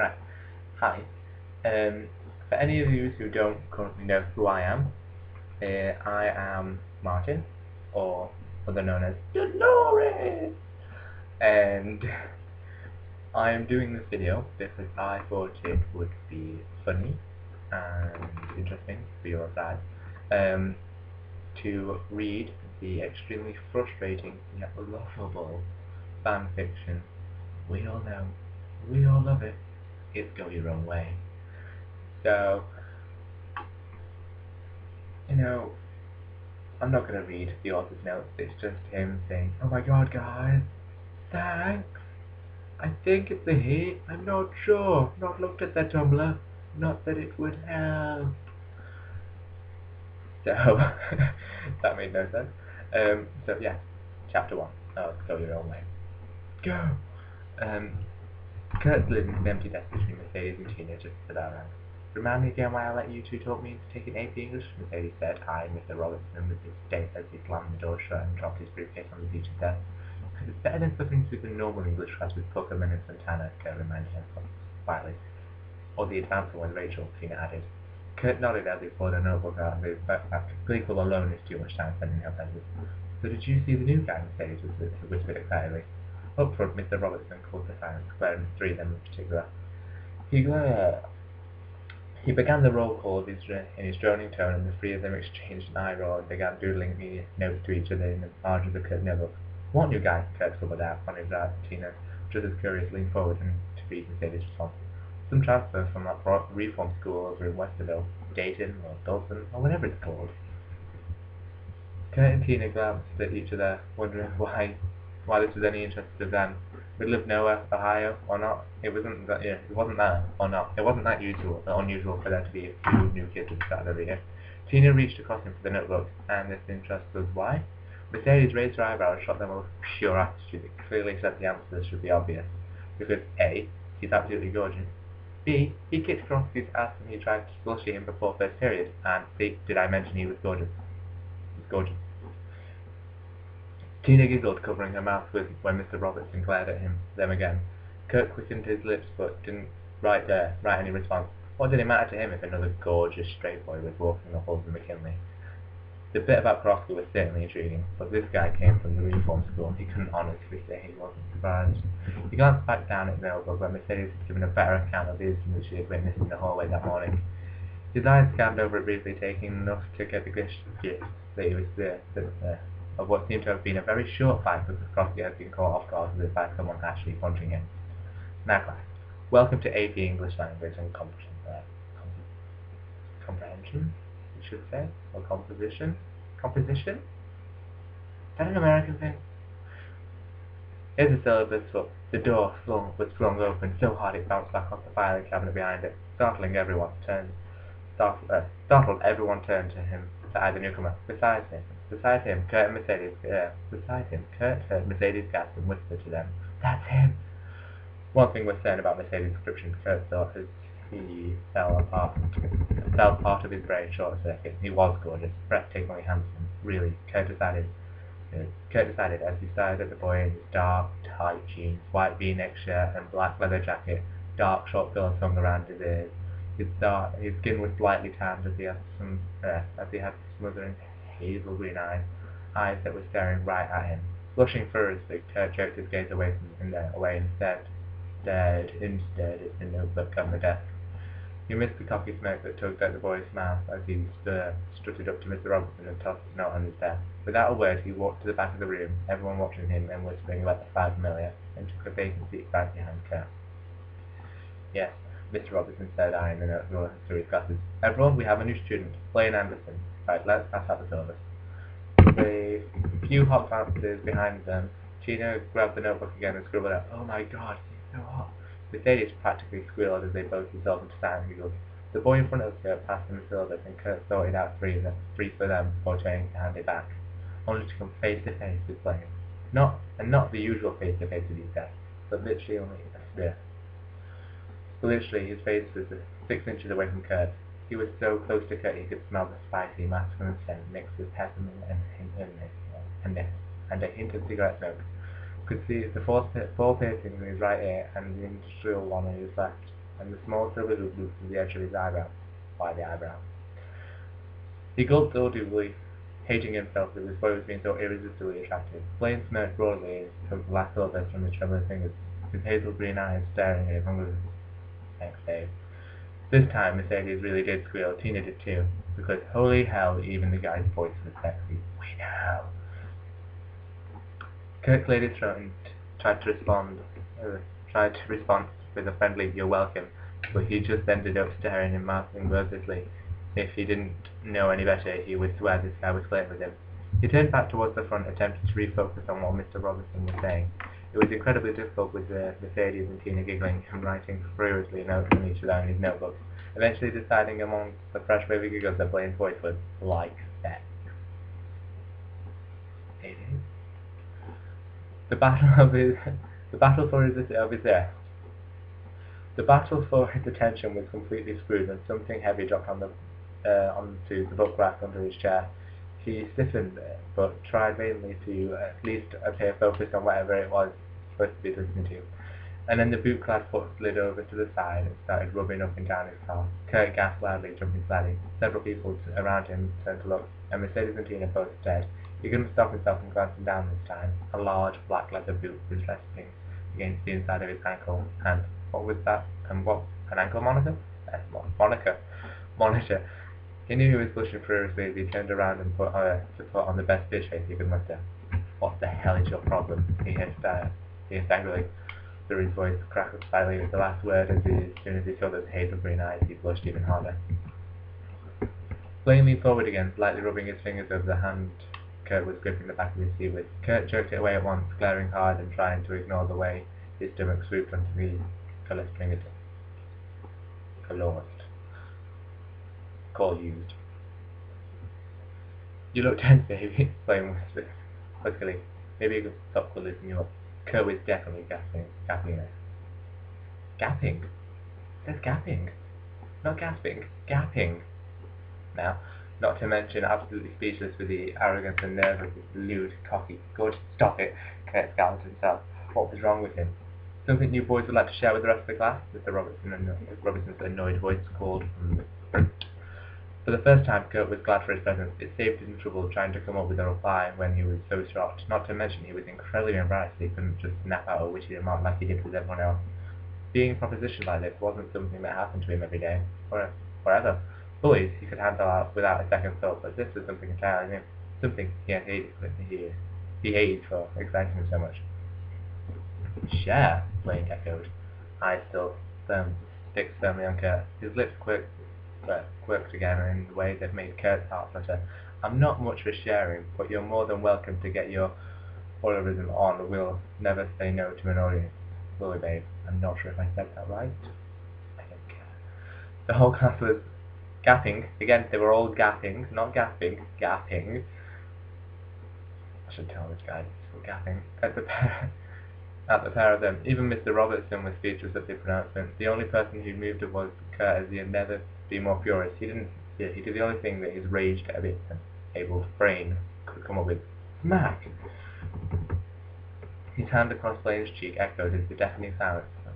Right. Hi. For any of you who don't currently know who I am, I am Martin, or other known as Dolores, and I am doing this video because I thought it would be funny and interesting for your side to read the extremely frustrating yet lovable fan fiction. We all know, we all love it. It's Go Your Own Way. So, I'm not going to read the author's notes, it's just him saying, "Oh my god, guys, thanks. I think it's a he. I'm not sure. Not looked at that Tumblr. Not that it would help." So, that made no sense. So yeah, chapter 1 of Go Your Own Way. Go! Kurt's living in an empty desk between Mercedes and Tina just for that round. "Remind me again why I let you two taught me to take an AP English," Mercedes said, eyeing Mr. Robertson with disdain as he slammed the door shut and dropped his briefcase on the teacher's desk. "Because it's better than suffering through the normal English class with Puckerman and Santana," Kurt reminded himself quietly. "Or the advanced one with Rachel," Tina added. Kurt nodded as he pulled a notebook out and moved back. "Gleeful alone is too much time spending outside of it." "So did you see the new guy?" Mercedes whispered excitedly. Up front, Mr. Robertson called for silence, glaring at three of them in particular. He began the roll call in his droning tone, and the three of them exchanged an eye roll and began doodling the notes to each other in the margin of the Kurt notebook. "What new guy?" Kurt scribbled out on his Tina, just as curious, leaned forward and to read Mercedes' response. "Some transfer from that reform school over in Westerville, Dayton, or Dalton, or whatever it's called." Kurt and Tina glanced at each other, wondering why this was any interest to them. Middle of nowhere, Ohio, or not? It wasn't that unusual for there to be a few new kids at the start of every year. Tina reached across him for the notebook, and this interest was why? Mercedes raised her eyebrows and shot them with pure attitude that clearly said the answer should be obvious. Because A, he's absolutely gorgeous. B, he kicked across his ass and he tried to slushy him before first period. And C, did I mention he was gorgeous? He's gorgeous. Tina giggled, covering her mouth when Mr. Robertson glared at them again. Kurt quickened his lips, but didn't write any response. What did it matter to him if another gorgeous straight boy was walking the halls of McKinley? The bit about Krosky was certainly intriguing, but this guy came from the reform school. He couldn't honestly say he wasn't surprised. He glanced back down at the notebook where Mercedes had given a better account of the incident she had witnessed in the hallway that morning. His eyes scanned over it briefly, taking enough to get the gist that he was of what seemed to have been a very short fight because Krosky had been caught off guard as if by someone actually punching him. "Now class, welcome to AP English Language and Comprehension, you should say, or composition? Composition? Is that an American thing? Here's the syllabus book." The door was flung open so hard it bounced back off the filing cabinet behind it, startled everyone turned to him, to either newcomer. Beside him, Kurt heard Mercedes gasp and whisper to them, "That's him!" One thing was certain about Mercedes' description, Kurt thought, as he felt part of his brain short-circuit. He was gorgeous, breathtakingly handsome. Really, Kurt decided as he stared at the boy in his dark, tight jeans, white V-neck shirt, and black leather jacket, dark, short pillows hung around his ears. His skin was slightly tanned as he had smothering hazel green eyes that were staring right at him. Blushing furiously, Kurt jerked his gaze away and stared at the notebook on the desk. He missed the coffee smoke that tugged at the boy's mouth as he strutted up to Mr. Robertson and tossed his note on his desk. Without a word, he walked to the back of the room, everyone watching him and whispering about the five familiar, and took a vacant seat right behind Kurt. "Yes," Mr. Robertson said, eyeing the note through his glasses. "Everyone, we have a new student, Blaine Anderson. Right, let's pass out the syllabus." With a few hot glances behind them, Tina grabbed the notebook again and scribbled out, "Oh my god, he's so hot." Mercedes practically squealed as they both dissolved into silent giggles. The boy in front of Kurt passed him the syllabus, and Kurt sorted out three for them before turning to hand it back, only to come face to face with Blaine. Not the usual face to face with these guys, but literally only a sphere. Literally, his face was 6 inches away from Kurt. He was so close to Kurt he could smell the spicy, masculine scent mixed with peppermint and a hint of cigarette smoke. Could see the four piercings in his right ear and the industrial one on his left. and the small silver hoop looped to the edge of his eyebrow. Why the eyebrow? He gulped audibly, hating himself that this boy was being so irresistibly attractive. Blaine smirked broadly as he took the last syllabus from his trembling fingers, his hazel green eyes staring at him hungrily. Thanks, Dave. This time, Mercedes really did squeal. Tina did too, because holy hell, even the guy's voice was sexy. We know. Kurt cleared his throat and tried to respond with a friendly "You're welcome," but he just ended up staring and mouthing wordlessly. If he didn't know any better, he would swear this guy was flirting with him. He turned back towards the front, attempting to refocus on what Mr. Robertson was saying. It was incredibly difficult with Mercedes and Tina giggling and writing furiously notes on each other in his notebooks, eventually deciding among the fresh baby giggles that Blaine's voice was like sex. It is. The battle for his attention was completely screwed when something heavy dropped onto the book rack under his chair. He stiffened but tried vainly to at least appear focused on whatever it was supposed to be listening to. And then the boot-clad foot slid over to the side and started rubbing up and down his car. Kurt gasped loudly, jumping slightly. Several people around him turned to look, and Mercedes and Tina both stared. He couldn't stop himself from glancing down this time. A large black leather boot was resting against the inside of his ankle, and what was that? And what? An ankle monitor? Monitor. He knew he was blushing furiously as he turned around and put on the best bitch face he could muster. What the hell is your problem? He hissed angrily. Through his voice crackled slightly with the last word as soon as he saw those hazel green eyes, he blushed even harder. Blaine leaned forward again, slightly rubbing his fingers over the hand Kurt was gripping the back of his seat with. Kurt jerked it away at once, glaring hard and trying to ignore the way his stomach swooped onto the coloured fingertips. Colored. Call used. You look tense, baby, Blaine whispered huskily. Maybe you could stop lifting you up. Kurt was definitely gasping. Gapping? It says gapping. Not gasping. Gapping. Now, not to mention absolutely speechless with the arrogance and nerve of this lewd, cocky... Good, stop it, Kurt scowled at himself. What was wrong with him? Something you boys would like to share with the rest of the class? Mr. Robertson's annoyed voice called from the front. For the first time, Kurt was glad for his presence. It saved him trouble trying to come up with a reply when he was so shocked. Not to mention he was incredibly embarrassed he couldn't just snap out a witty remark like he did with everyone else. Being propositioned like this wasn't something that happened to him every day, or ever. Bullies he could handle out without a second thought, but this was something entirely new. Something he hated for exciting him so much. Share, Blaine echoed, eyes still fixed firmly on Kurt. His lips quirked again in a way that made Kurt's heart flutter. I'm not much for sharing, but you're more than welcome to get your oralism on. We'll never say no to an audience. Will we, babe? I'm not sure if I said that right. I don't care. The whole class was gapping. Again, they were all gapping, not gasping, gapping. I should tell this guy he's gapping. At the pair of them. Even Mr. Robertson was speechless at the pronouncement. The only person who moved it was Kurt, as he had never been more furious. He did the only thing that his raged a bit and able brain could come up with. Smack! His hand across Blaine's cheek echoed in the deafening silence of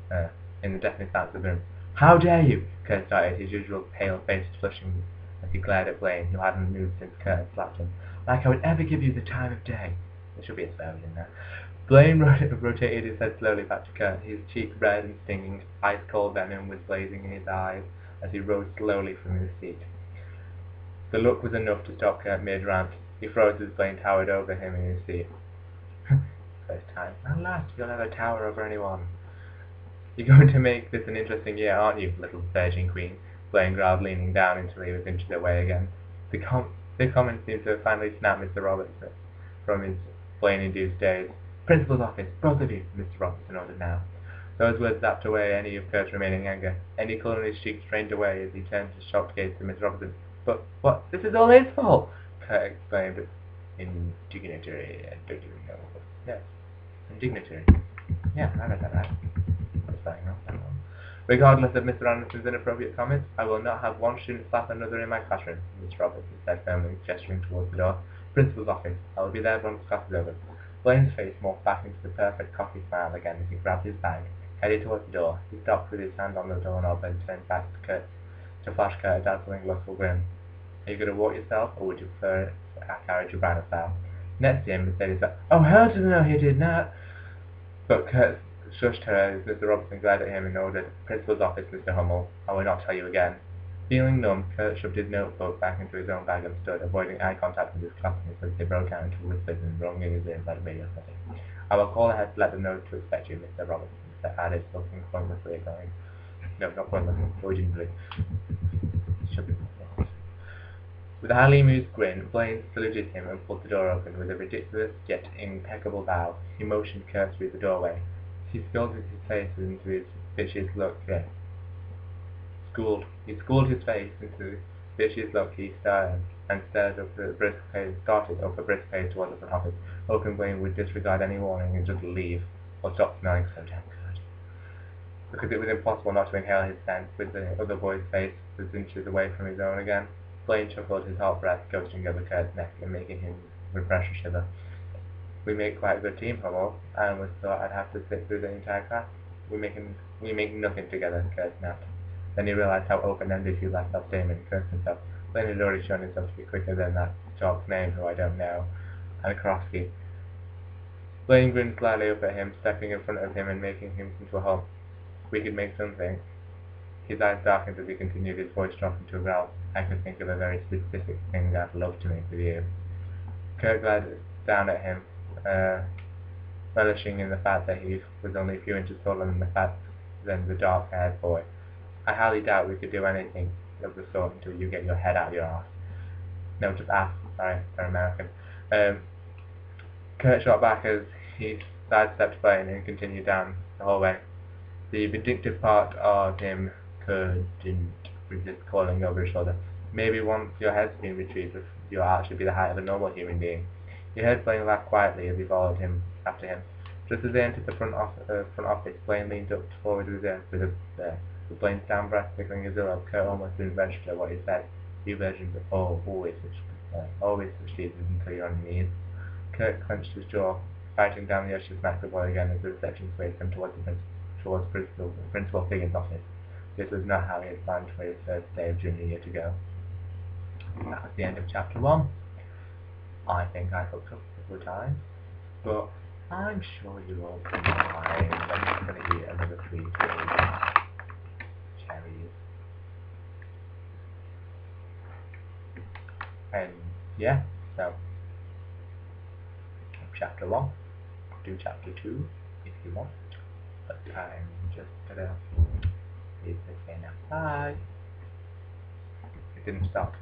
the room. How dare you! Kurt started, his usual pale face flushing as he glared at Blaine, who hadn't moved since Kurt had slapped him. Like I would ever give you the time of day. There should be a swear in there. Blaine rotated his head slowly back to Kurt, his cheek red and stinging. Ice-cold venom was blazing in his eyes as he rose slowly from his seat. The look was enough to stop Kurt mid-rant. He froze as Blaine towered over him in his seat. First time. At last you'll ever tower over anyone. You're going to make this an interesting year, aren't you, little Virgin Queen? Blaine growled, leaning down until he was inches away again. The comment seemed to have finally snapped Mr. Robertson from his Blaine-induced daze. Principal's office, both of you, Mr. Robertson ordered now. Those words zapped away any of Kurt's remaining anger. Any colour in his cheeks drained away as he turned his shocked gaze to Miss Robertson. But what? This is all his fault! Kurt exclaimed indignatory. Don't even know. Yes, indignatory. Yeah, I read that right. Regardless of Mr. Anderson's inappropriate comments, I will not have one student slap another in my classroom, Miss Robertson said firmly, gesturing towards the door. Principal's office. I will be there once class is over. Blaine's face morphed back into the perfect cocky smile again as he grabbed his bag, headed towards the door. He stopped with his hand on the doorknob and turned back to flash Kurt a dazzling lustful grin. Are you going to walk yourself, or would you prefer a carriage or bridal style? Next to him, Mercedes said, "Oh, hell to no, he did not." But Kurt shushed her as Mr. Robertson glared at him and ordered, "Principal's office, Mr. Hummel. I will not tell you again." Feeling numb, Kurt shoved his notebook back into his own bag and stood, avoiding eye contact with his classmates as they broke out into whispers and rung in his ears like a radio setting. "I will call ahead to let them know to expect you, Mr. Robertson," added, looking pointlessly at going. No, not pointlessly, originally. Should be. With a highly amused grin, Blaine saluted him and pulled the door open with a ridiculous yet impeccable bow. He motioned Kurt through the doorway. He schooled his face into his bitchiest look. He schooled his face into the bitchiest look. He stared up a brisk pace towards the front office, hoping Blaine would disregard any warning and just leave, or stop smelling so damn good. Because it was impossible not to inhale his scent with the other boy's face was inches away from his own again. Blaine chuckled, his hot breath ghosting over Kurt's neck and making him refresh a shiver. "We make quite a good team, Hummel. I almost thought I'd have to sit through the entire class. We make nothing together," Kurt snapped. Then he realized how open-ended his last self-statement and cursed himself. Blaine had already shown himself to be quicker than that dog's name, who I don't know, and Krofsky. Blaine grinned slyly up at him, stepping in front of him and making him into a halt. "We could make something." His eyes darkened as he continued, his voice dropping to a growl. "I could think of a very specific thing I'd love to make with you." Kurt glared down at him, relishing in the fact that he was only a few inches taller than the dark-haired boy. "I highly doubt we could do anything of the sort until you get your head out of your ass." No, just ass. Sorry, they're American. Kurt shot back as he sidestepped Blaine and continued down the hallway. The vindictive part of him couldn't resist calling over his shoulder, "Maybe once your head's been retrieved, you'll actually be the height of a normal human being." He heard Blaine laugh quietly as he followed him after him. Just as they entered the front office, Blaine leaned up forward with Blaine's down breath tickling his ear. Kurt almost didn't register what he said. Few versions of always succeed until you're on your knees. Kurt clenched his jaw, fighting down the urge to smack the boy again as the reception swayed him towards Principal Figgin's office. This was not how he had planned for his first day of junior year to go. That was the end of chapter 1. I think I hooked up a couple of times, but I'm sure you all can find that it's going to be another 3 cherries. And yeah, so chapter 1, do chapter 2 if you want, but I'm just gonna leave this here now. Bye! It didn't stop.